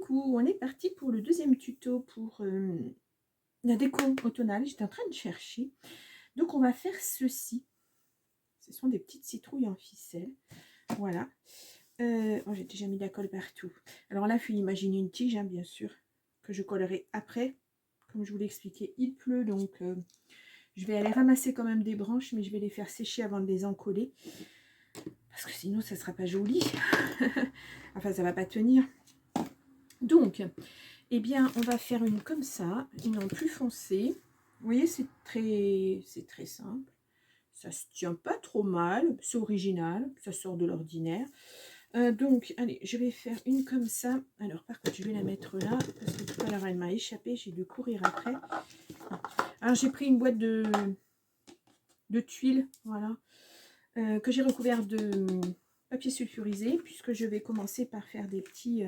coup, on est parti pour le deuxième tuto pour la déco automnale. J'étais en train de chercher. Donc, on va faire ceci. Ce sont des petites citrouilles en ficelle. Voilà. Oh, j'ai déjà mis de la colle partout. Alors là, il faut imaginer une tige, hein, bien sûr, que je collerai après. Comme je vous l'ai expliqué, il pleut, donc je vais aller ramasser quand même des branches, mais je vais les faire sécher avant de les encoller. Parce que sinon, ça ne sera pas joli. Enfin, ça ne va pas tenir. Donc, eh bien, on va faire une comme ça, une en plus foncée. Vous voyez, c'est très simple. Ça se tient pas trop mal, c'est original, ça sort de l'ordinaire. Donc, allez, je vais faire une comme ça. Alors, par contre, je vais la mettre là, parce que tout à l'heure, elle m'a échappé, j'ai dû courir après. Alors, j'ai pris une boîte de tuiles, voilà, que j'ai recouvert de papier sulfurisé, puisque je vais commencer par faire des petits...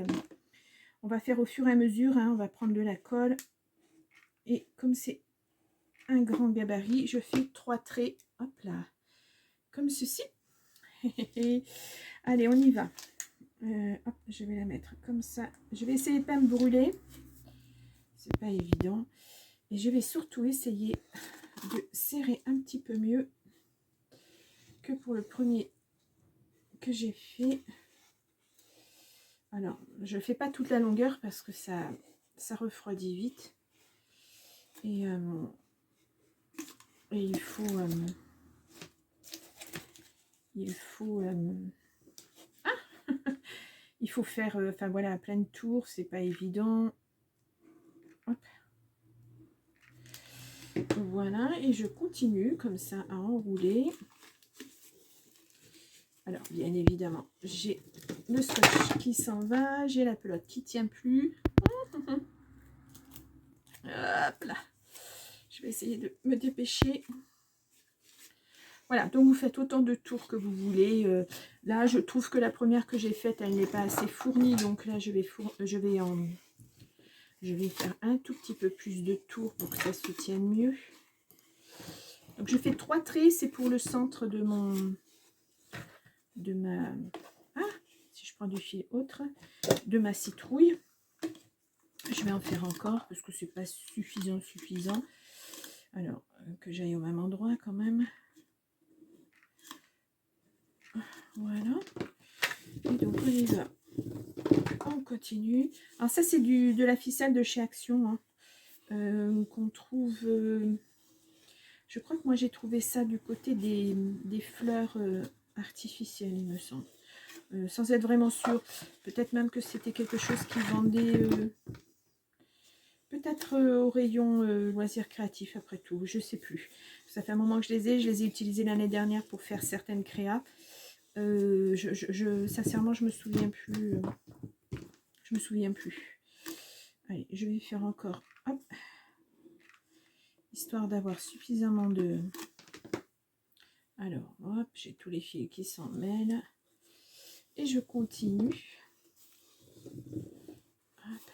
on va faire au fur et à mesure, hein, on va prendre de la colle. Et comme c'est un grand gabarit, je fais 3 traits, hop là, comme ceci. Allez, on y va. Hop, je vais la mettre comme ça. Je vais essayer de ne pas me brûler. C'est pas évident. Et je vais surtout essayer de serrer un petit peu mieux que pour le premier que j'ai fait. Alors, je ne fais pas toute la longueur parce que ça refroidit vite. Et il faut... il faut faire, enfin voilà, à plein tour, c'est pas évident. Hop. Voilà, et je continue comme ça à enrouler. Alors, bien évidemment, j'ai le scotch qui s'en va, j'ai la pelote qui tient plus. Hop là. Je vais essayer de me dépêcher. Voilà, donc vous faites autant de tours que vous voulez. Là, je trouve que la première que j'ai faite, elle n'est pas assez fournie. Donc là, je vais faire un tout petit peu plus de tours pour que ça se tienne mieux. Donc je fais 3 traits, c'est pour le centre de si je prends du fil autre, de ma citrouille. Je vais en faire encore parce que c'est pas suffisant. Alors, que j'aille au même endroit quand même. Voilà. Et donc on y va. On continue. Alors ça, c'est de la ficelle de chez Action, hein, qu'on trouve... je crois que moi, j'ai trouvé ça du côté des fleurs artificielles, il me semble. Sans être vraiment sûre. Peut-être même que c'était quelque chose qui vendait... peut-être au rayon loisirs créatifs, après tout, je sais plus. Ça fait un moment que je les ai utilisés l'année dernière pour faire certaines créas. Sincèrement, je me souviens plus. Je me souviens plus. Allez, je vais faire encore, hop, histoire d'avoir suffisamment de... Alors, hop, j'ai tous les fils qui s'en mêlent. Et je continue. Hop.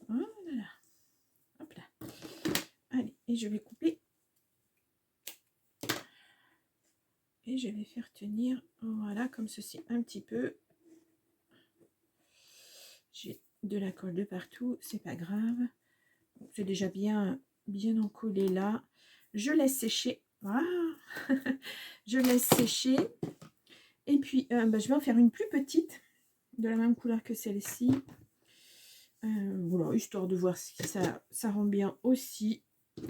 Voilà. Hop là. Allez, et je vais couper. Et je vais faire tenir, voilà, comme ceci, un petit peu. J'ai de la colle de partout, c'est pas grave. C'est déjà bien encollé là. Je laisse sécher. Voilà. Je laisse sécher. Et puis, je vais en faire une plus petite, de la même couleur que celle-ci. Voilà, histoire de voir si ça rend bien aussi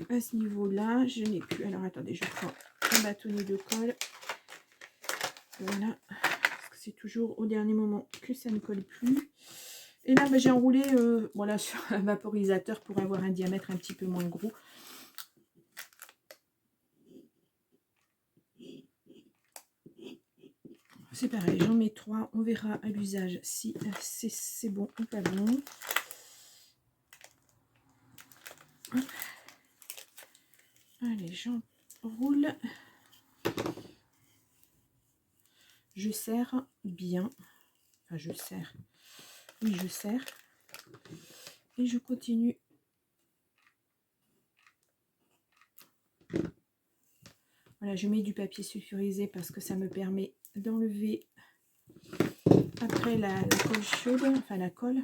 à ce niveau-là. Je n'ai plus... Alors, attendez, je prends un bâtonnet de colle. Voilà. Parce que c'est toujours au dernier moment que ça ne colle plus. Et là, j'ai enroulé voilà, sur un vaporisateur pour avoir un diamètre un petit peu moins gros. C'est pareil, j'en mets 3. On verra à l'usage si c'est bon ou pas bon. Allez, j'enroule. Je serre bien. Enfin, je serre. Oui, je serre. Et je continue. Voilà, je mets du papier sulfurisé parce que ça me permet d'enlever après la colle chaude, enfin la colle,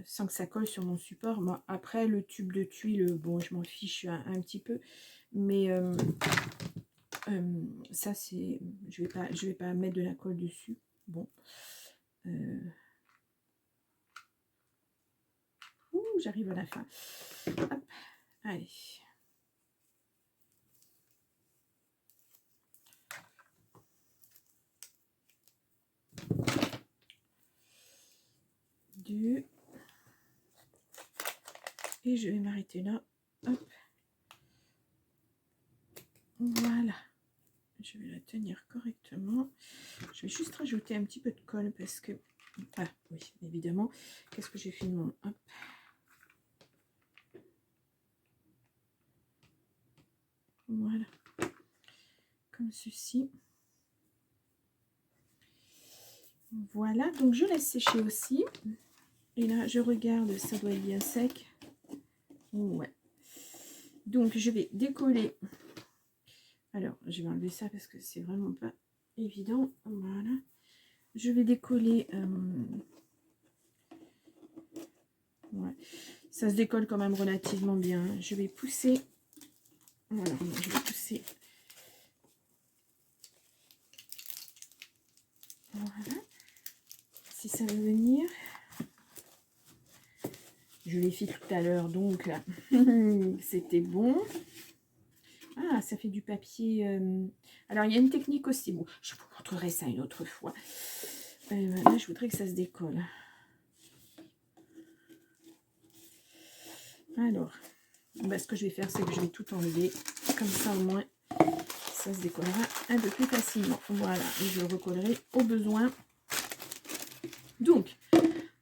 sans que ça colle sur mon support. Moi, après le tube de tuile, bon, je m'en fiche un petit peu, mais ça c'est, je vais pas mettre de la colle dessus. Bon, j'arrive à la fin. Hop, allez. Deux. Et je vais m'arrêter là. Hop. Voilà. Je vais la tenir correctement. Je vais juste rajouter un petit peu de colle parce que... Ah oui, évidemment. Qu'est-ce que j'ai fait de mon... Hop. Voilà. Comme ceci. Voilà. Donc je laisse sécher aussi. Et là, je regarde. Ça doit être bien sec. Ouais. Donc je vais décoller. Alors, je vais enlever ça parce que c'est vraiment pas évident. Voilà. Je vais décoller... Ouais. Ça se décolle quand même relativement bien. Je vais pousser. Voilà, je vais pousser. Voilà. Si ça veut venir. Je l'ai fait tout à l'heure, donc c'était bon. Ah, ça fait du papier. Alors, il y a une technique aussi. Bon, je vous montrerai ça une autre fois. Là, je voudrais que ça se décolle. Alors, ce que je vais faire, c'est que je vais tout enlever. Comme ça, au moins, ça se décollera un peu plus facilement. Voilà, et je le recollerai au besoin. Donc,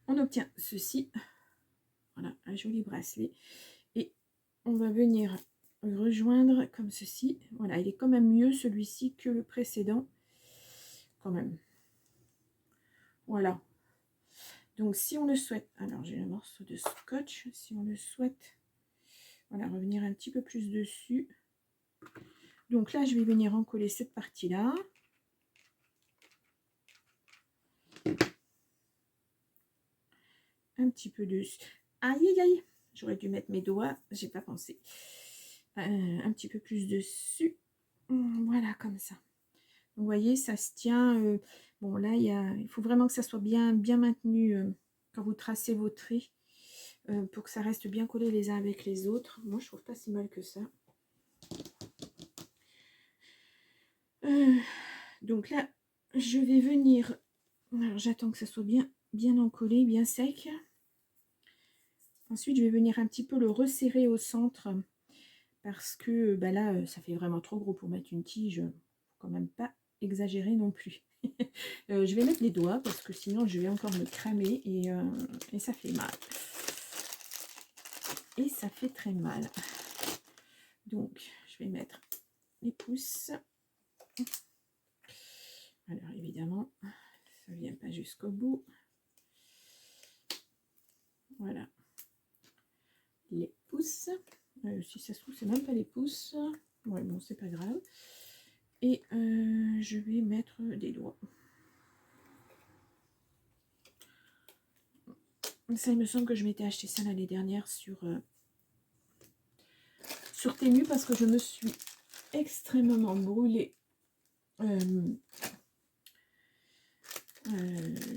on obtient ceci. Voilà, un joli bracelet. Et on va venir rejoindre comme ceci. Voilà, il est quand même mieux celui-ci que le précédent. Quand même. Voilà. Donc, si on le souhaite, alors j'ai un morceau de scotch, si on le souhaite, voilà, revenir un petit peu plus dessus. Donc là, je vais venir encoller cette partie-là. Un petit peu dessus. Aïe, aïe, aïe, j'aurais dû mettre mes doigts, j'ai pas pensé. Un petit peu plus dessus. Voilà, comme ça. Vous voyez, ça se tient. Bon, là, il faut vraiment que ça soit bien maintenu quand vous tracez vos traits. Pour que ça reste bien collé les uns avec les autres. Moi, je trouve pas si mal que ça. Donc là, je vais venir... Alors, j'attends que ça soit bien encollé, bien sec. Ensuite, je vais venir un petit peu le resserrer au centre. Parce que bah là, ça fait vraiment trop gros pour mettre une tige. Faut quand même pas exagérer non plus. Je vais mettre les doigts parce que sinon, je vais encore me cramer. Et ça fait mal. Et ça fait très mal. Donc, je vais mettre les pouces. Alors, évidemment, ça ne vient pas jusqu'au bout. Voilà. Les pouces. Si ça se trouve, c'est même pas les pouces. Ouais, bon, c'est pas grave. Et je vais mettre des doigts. Ça, il me semble que je m'étais acheté ça l'année dernière sur Temu parce que je me suis extrêmement brûlée.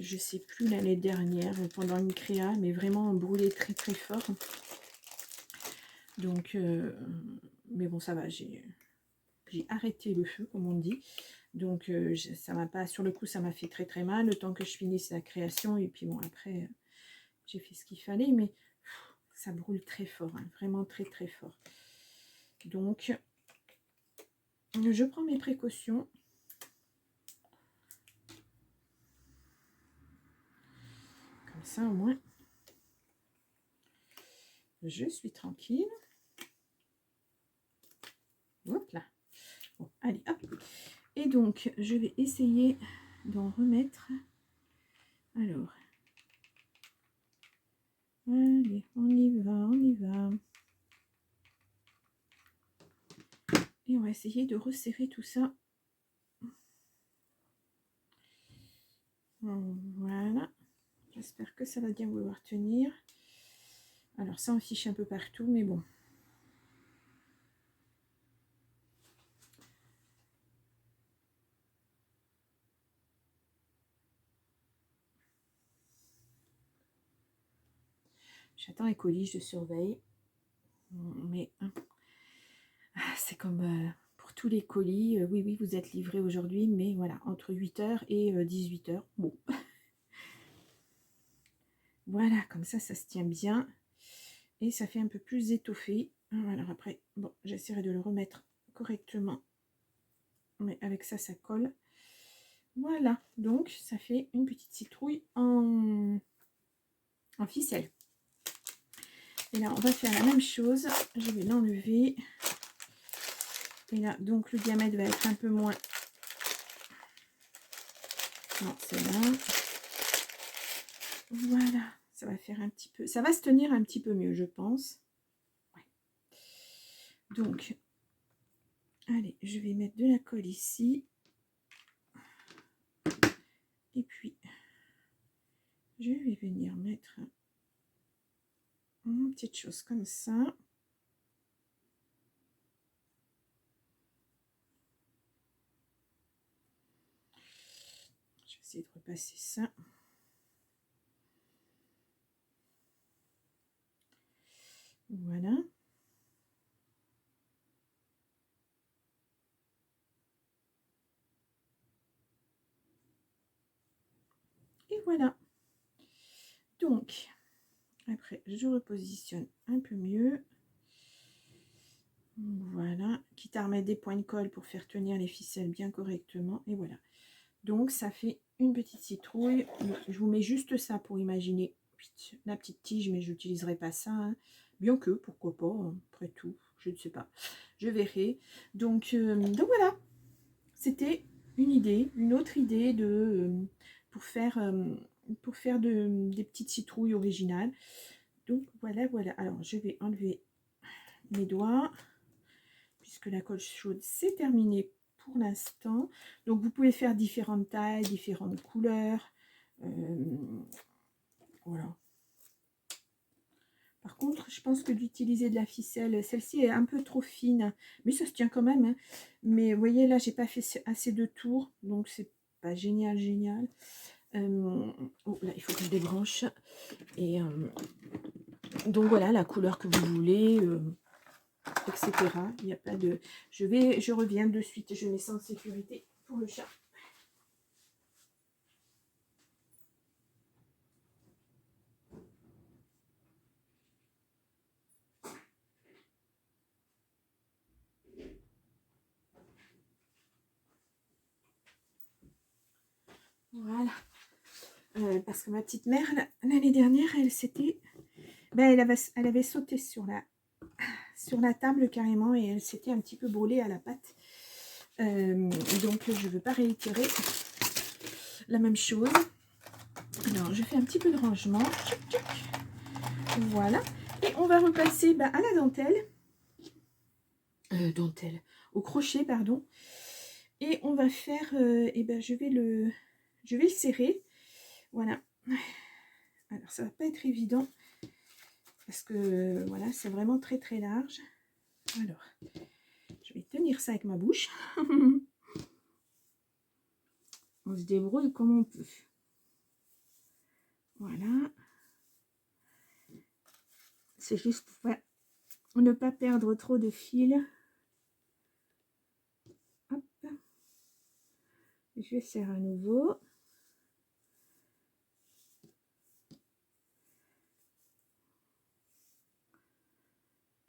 Je sais plus l'année dernière pendant une créa, mais vraiment brûlée très très fort. Donc, mais bon, ça va, j'ai arrêté le feu, comme on dit. Donc, ça m'a pas, sur le coup, ça m'a fait très très mal le temps que je finisse la création. Et puis bon, après, j'ai fait ce qu'il fallait, mais ça brûle très fort, hein, vraiment très très fort. Donc, je prends mes précautions. Comme ça, au moins, je suis tranquille. Hop là. Bon, allez, hop. Et donc, je vais essayer d'en remettre. Alors, allez, on y va, on y va. on va essayer de resserrer tout ça. Voilà. J'espère que ça va bien vouloir tenir. Alors ça en fiche un peu partout, mais bon. J'attends les colis, je surveille. Mais c'est comme pour tous les colis. Oui, oui, vous êtes livrés aujourd'hui, mais voilà, entre 8h et 18h. Bon. Voilà, comme ça se tient bien. Et ça fait un peu plus étoffé. Alors après, bon, j'essaierai de le remettre correctement. Mais avec ça, ça colle. Voilà, donc ça fait une petite citrouille en ficelle. Et là, on va faire la même chose. Je vais l'enlever. Et là, donc le diamètre va être un peu moins. Non, c'est là. Voilà, ça va faire un petit peu. Ça va se tenir un petit peu mieux, je pense. Ouais. Donc, allez, je vais mettre de la colle ici. Et puis, je vais venir mettre une petite chose comme ça. Je vais essayer de repasser ça. Voilà. Et voilà. Donc, après, je repositionne un peu mieux. Voilà. Quitte à remettre des points de colle pour faire tenir les ficelles bien correctement. Et voilà. Donc, ça fait une petite citrouille. Je vous mets juste ça pour imaginer la petite tige, mais je n'utiliserai pas ça. Hein. Bien que, pourquoi pas, hein, après tout, je ne sais pas. Je verrai. Donc voilà. C'était une idée, une autre idée pour faire des petites citrouilles originales. Donc voilà, voilà. Alors je vais enlever mes doigts puisque la colle chaude c'est terminé pour l'instant. Donc vous pouvez faire différentes tailles, différentes couleurs. Voilà. Par contre, je pense que d'utiliser de la ficelle, celle-ci est un peu trop fine, mais ça se tient quand même. Hein. Mais vous voyez, là, j'ai pas fait assez de tours, donc c'est pas génial, génial. Oh, là, il faut que je débranche. Et donc voilà, la couleur que vous voulez, etc. Il n'y a pas de. Je reviens de suite. Je mets ça en sécurité pour le chat. Voilà. Parce que ma petite mère, l'année dernière, elle s'était. Ben, elle avait sauté sur la table carrément et elle s'était un petit peu brûlée à la patte. Donc je ne veux pas réitérer la même chose. Alors je fais un petit peu de rangement. Voilà. Et on va repasser à la dentelle. Au crochet, pardon. Et on va faire, je vais le serrer. Voilà. Alors ça va pas être évident parce que voilà, c'est vraiment très très large. Alors, je vais tenir ça avec ma bouche. On se débrouille comme on peut. Voilà. C'est juste pour ne pas perdre trop de fil. Hop. Je serre à nouveau.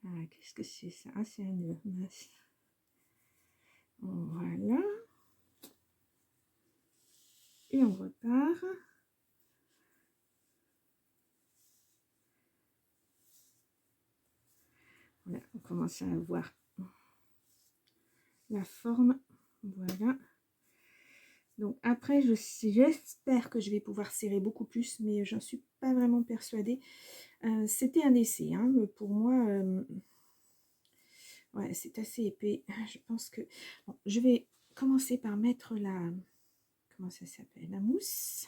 Ah, qu'est-ce que c'est ça? Ah, c'est un nœud. Voilà. Et on repart. Voilà, on commence à avoir la forme. Voilà. Donc après, j'espère que je vais pouvoir serrer beaucoup plus, mais j'en suis pas vraiment persuadée. C'était un essai. Hein. Pour moi, Ouais, c'est assez épais. Je pense que... Bon, je vais commencer par mettre la... Comment ça s'appelle? La mousse.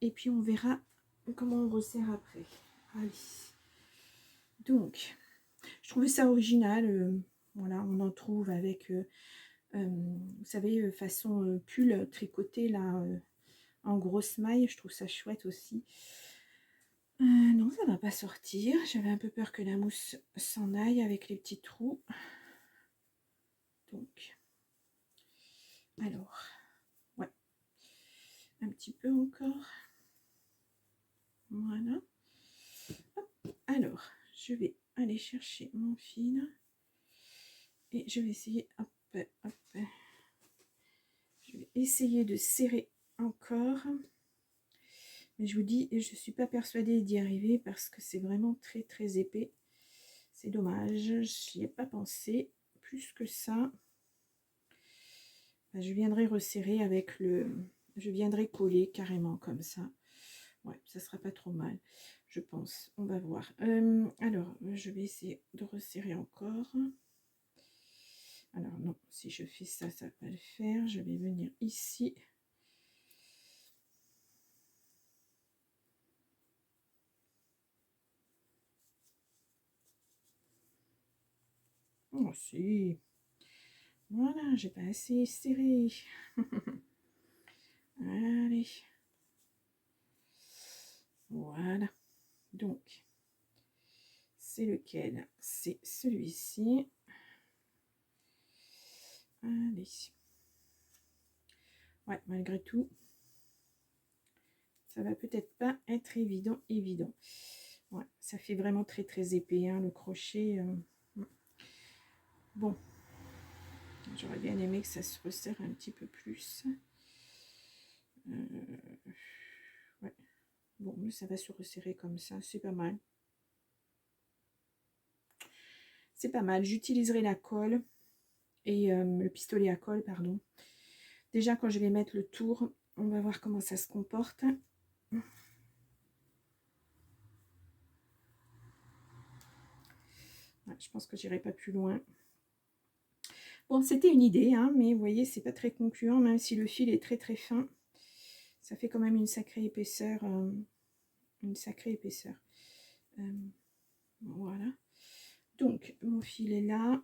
Et puis, on verra comment on resserre après. Allez. Donc, je trouvais ça original. Voilà, on en trouve avec, vous savez, façon pull tricoté, là, en grosse maille. Je trouve ça chouette aussi. Non, ça va pas sortir. J'avais un peu peur que la mousse s'en aille avec les petits trous. Donc, alors, ouais, un petit peu encore. Voilà. Hop. Alors, je vais aller chercher mon fil et je vais essayer, hop, hop, je vais essayer de serrer encore. Mais je vous dis, je ne suis pas persuadée d'y arriver parce que c'est vraiment très très épais. C'est dommage, je n'y ai pas pensé. Plus que ça, je viendrai resserrer avec le... Je viendrai coller carrément comme ça. Ouais, ça sera pas trop mal, je pense. On va voir. Alors, je vais essayer de resserrer encore. Alors non, si je fais ça, ça va pas le faire. Je vais venir ici. Oh si. Voilà, j'ai pas assez serré. Allez. Voilà. Donc, c'est lequel? C'est celui-ci. Allez. Ouais, malgré tout, ça va peut-être pas être évident. Ouais, ça fait vraiment très très épais, hein, le crochet. Bon, j'aurais bien aimé que ça se resserre un petit peu plus. Ouais. Bon, mais ça va se resserrer comme ça, c'est pas mal. C'est pas mal. J'utiliserai la colle et le pistolet à colle, pardon. Déjà, quand je vais mettre le tour, on va voir comment ça se comporte. Ouais, je pense que j'irai pas plus loin. Bon, c'était une idée, hein, mais vous voyez, c'est pas très concluant, même si le fil est très très fin. Ça fait quand même une sacrée épaisseur. Voilà. Donc, mon fil est là.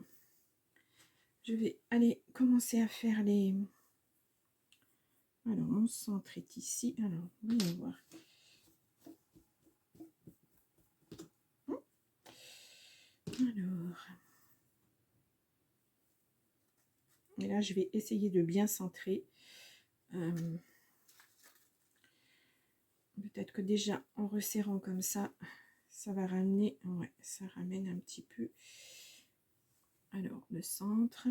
Je vais aller commencer à faire les... Alors, mon centre est ici. Alors, voyons voir. Alors... Et là, je vais essayer de bien centrer. Peut-être que déjà, en resserrant comme ça, ça va ramener... Ouais, ça ramène un petit peu. Alors, le centre...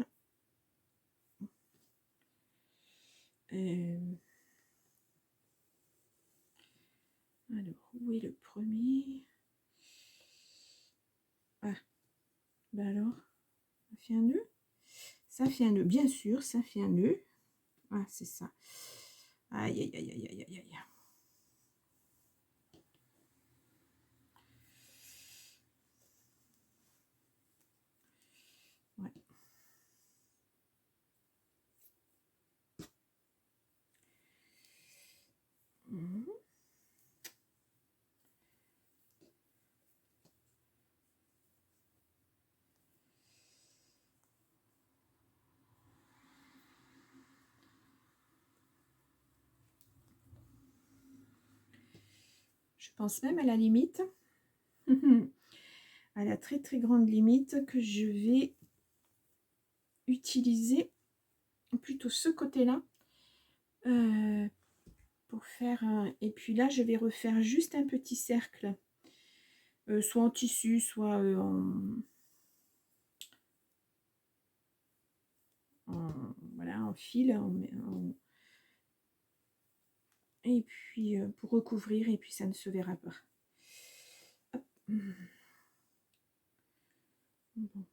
Alors, où est le premier? Ah, ben alors, ça fait un nœud? Ça fait un nœud, bien sûr, ça fait un nœud. Ah, c'est ça. Aïe, aïe, aïe, aïe, aïe, aïe, aïe. Ouais. Mmh. Je pense même à la limite, à la très très grande limite, que je vais utiliser plutôt ce côté-là pour faire un... Et puis là, je vais refaire juste un petit cercle, soit en tissu, soit voilà, en fil, et puis pour recouvrir, et puis ça ne se verra pas. Hop. Bon.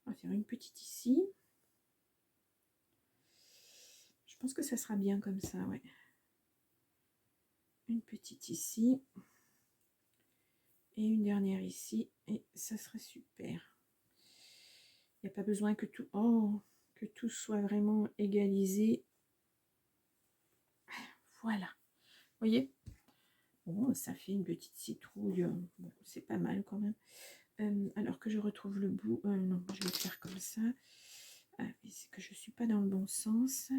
On va faire une petite ici. Je pense que ça sera bien comme ça, ouais. Une petite ici. Et une dernière ici. Et ça serait super. Il n'y a pas besoin que tout, oh, que tout soit vraiment égalisé. Voilà. Vous voyez? Bon, ça fait une petite citrouille. Bon, c'est pas mal quand même. Alors que je retrouve le bout. Non, je vais le faire comme ça. Ah, c'est que je suis pas dans le bon sens.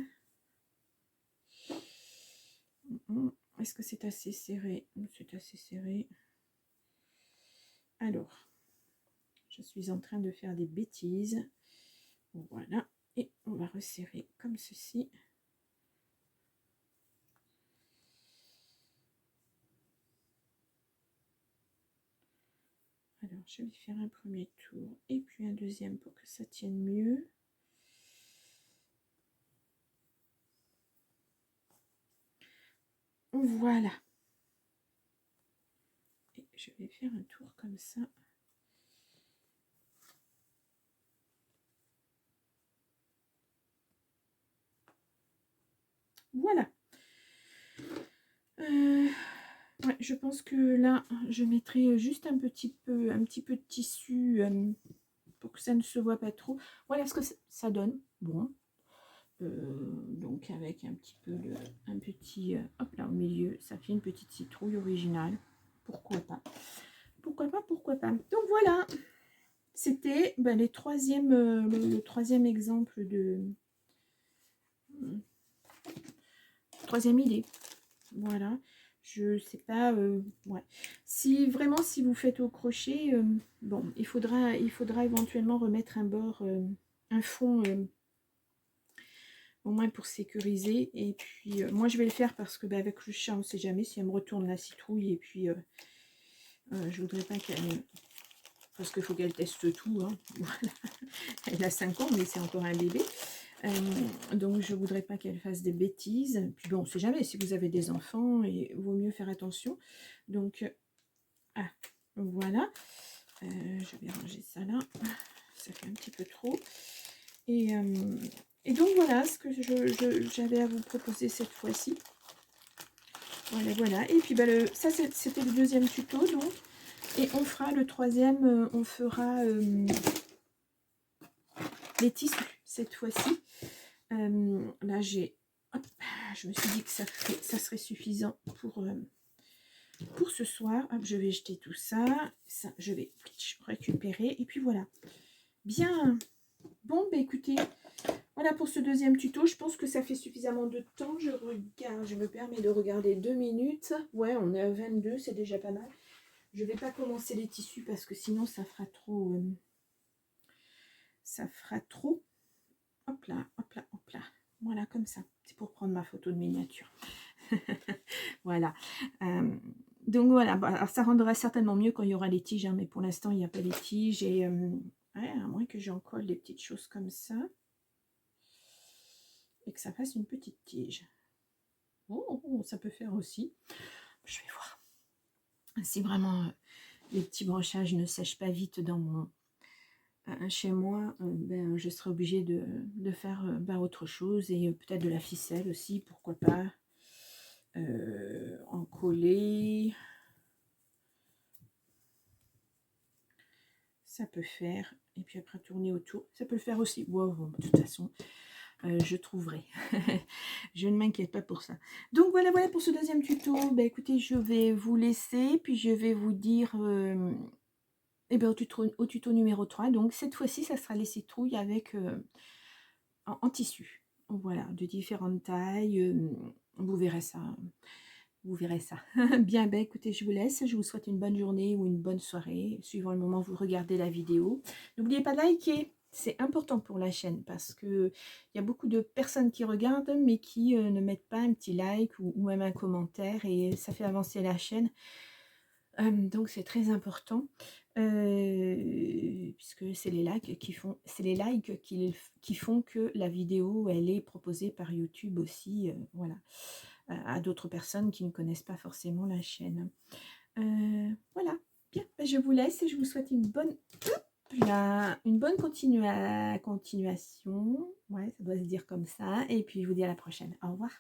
Est-ce que c'est assez serré? C'est assez serré. Alors, je suis en train de faire des bêtises. Voilà. Et on va resserrer comme ceci. Alors, je vais faire un premier tour et puis un deuxième pour que ça tienne mieux. Voilà. Et je vais faire un tour comme ça. Voilà. Ouais, je pense que là, je mettrai juste un petit peu de tissu pour que ça ne se voit pas trop. Voilà ce que ça donne. Bon. Donc avec un petit peu hop là au milieu, ça fait une petite citrouille originale. Pourquoi pas? Pourquoi pas? Pourquoi pas? Donc voilà. C'était le troisième exemple de troisième idée. Voilà. Je sais pas. Ouais. Si vraiment si vous faites au crochet, bon, il faudra éventuellement remettre un bord, un fond, au moins pour sécuriser. Et puis moi je vais le faire parce que avec le chat on sait jamais si elle me retourne la citrouille et puis je voudrais pas qu'elle, parce qu'il faut qu'elle teste tout, hein. Voilà. Elle a 5 ans mais c'est encore un bébé. Donc je voudrais pas qu'elle fasse des bêtises. Puis bon, on sait jamais si vous avez des enfants, et vaut mieux faire attention. Donc voilà. Je vais ranger ça là. Ça fait un petit peu trop. Et donc voilà ce que j'avais à vous proposer cette fois-ci. Voilà. Et puis ça c'était le deuxième tuto donc. Et on fera le troisième, on fera les tissus cette fois-ci. Là je me suis dit que ça serait suffisant pour ce soir. Hop, je vais jeter tout ça. Je vais récupérer. Et puis voilà. Bien. Bon, écoutez, voilà pour ce deuxième tuto. Je pense que ça fait suffisamment de temps. Je me permets de regarder 2 minutes. Ouais, on est à 22, c'est déjà pas mal. Je vais pas commencer les tissus parce que sinon ça fera trop. Hop là, hop là, hop là. Voilà, comme ça. C'est pour prendre ma photo de miniature. Voilà. Donc voilà, alors ça rendra certainement mieux quand il y aura les tiges, hein, mais pour l'instant il n'y a pas les tiges. Et ouais, à moins que j'en colle des petites choses comme ça et que ça fasse une petite tige. Oh, ça peut faire aussi. Je vais voir. Si vraiment les petits branchages ne sèchent pas vite dans mon chez moi, je serai obligée de faire autre chose, et peut-être de la ficelle aussi, pourquoi pas. En coller, ça peut faire, et puis après tourner autour, ça peut le faire aussi. Wow, de toute façon je trouverai. Je ne m'inquiète pas pour ça. Donc voilà pour ce deuxième tuto. Écoutez, je vais vous laisser, puis je vais vous dire au tuto numéro 3. Donc cette fois-ci ça sera les citrouilles avec en tissu, voilà, de différentes tailles. Vous verrez ça. Vous verrez ça. Bien, écoutez, je vous laisse. Je vous souhaite une bonne journée ou une bonne soirée, suivant le moment où vous regardez la vidéo. N'oubliez pas de liker. C'est important pour la chaîne parce que il y a beaucoup de personnes qui regardent mais qui ne mettent pas un petit like ou même un commentaire, et ça fait avancer la chaîne. Donc c'est très important, puisque c'est les likes qui font que la vidéo elle est proposée par YouTube aussi, voilà, à d'autres personnes qui ne connaissent pas forcément la chaîne. Voilà, bien, je vous laisse et je vous souhaite une bonne continuation, ouais, ça doit se dire comme ça, et puis je vous dis à la prochaine. Au revoir.